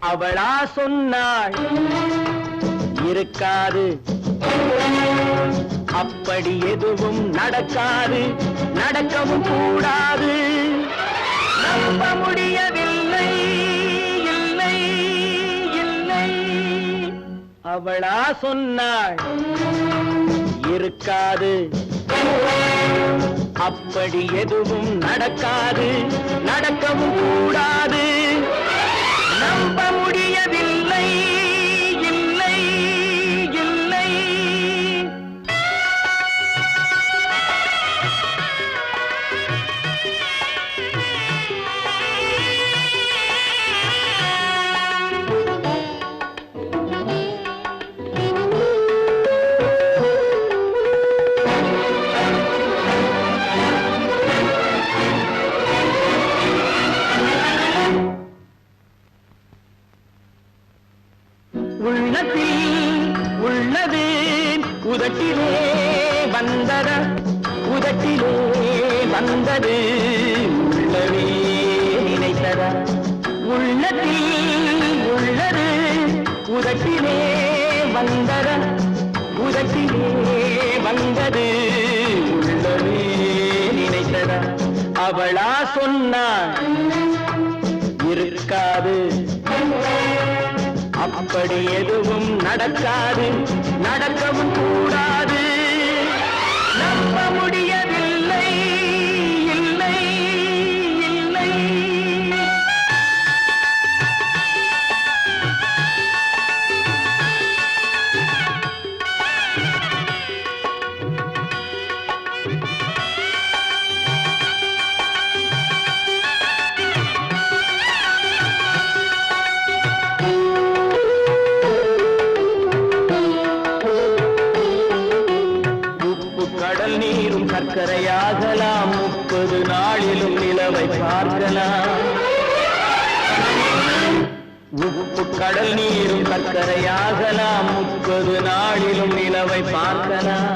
அவளா சொன்னாள் இருக்காது, அப்படி எதுவும் நடக்காது, நடக்கவும் கூடாது. நம்ப முடியவில்லை, இல்லை இல்லை. அவளா சொன்னாள் இருக்காது, அப்படி எதுவும் நடக்காது, நடக்கவும் கூடாது. நம்ப முடியவில்லை, இல்லை இல்லை. உள்ளத்தில் உள்ளது உதட்டிலே வந்தத, உதட்டிலே வந்தது உள்ளவே நினைத்தத. உள்ளத்தில் உள்ளது உதட்டிலே வந்தத, உதட்டிலே வந்தது உள்ளவே நினைத்தத. அவளா சொன்னாள் இருக்காது, அப்படி எதுவும் நடக்காது, நடக்கவும் கூடாது. நம்ப முடியவில்லை, இல்லை இல்லை. கடல் நீரும் சர்க்கரையாகலாம், 30 நாளிலும் நிலவை பார்க்கலாம். உப்பு கடல் நீரும் சர்க்கரையாகலாம், 30 நாளிலும் நிலவை பார்க்கலாம்.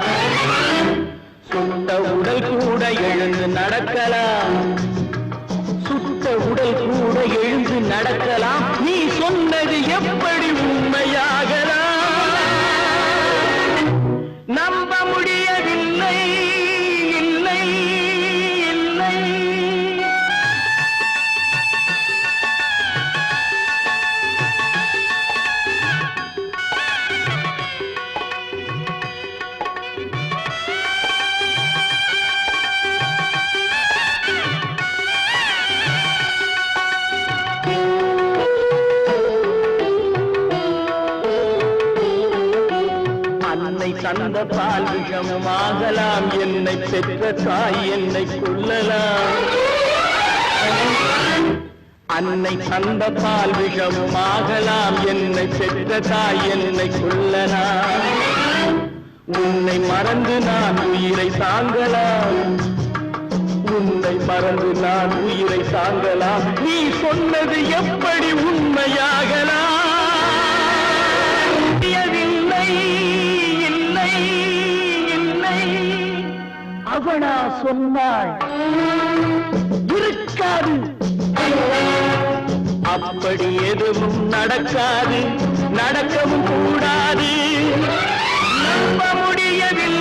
சுட்ட உடல் கூட எழுந்து நடக்கலாம், சுட்ட உடல் கூட எழுந்து நடக்கலாம். நீ சொன்னது எப்படி உண்மையாகலாம்? நம்ப முடியவில்லை, இல்லை இல்லை. அன்னை தந்த பால் விஷமும் ஆகலாம், என்னை பெற்ற தாய் என்னை கொல்லலாம். அன்னை தந்த பால் விஷமும் ஆகலாம், என்னை பெற்ற தாய் என்னை கொல்லலாம். உன்னை மறந்து நான் உயிரை தாங்கலாம், உன்னை மறந்து நான் உயிரை தாங்கலாம். நீ சொன்னது எப்படி உண்மையாகலாம்? அவளா சொன்னாள் இருக்காது, அப்படி எதுவும் நடக்காது, நடக்கவும் கூடாது. நம்ப முடியவில்லை.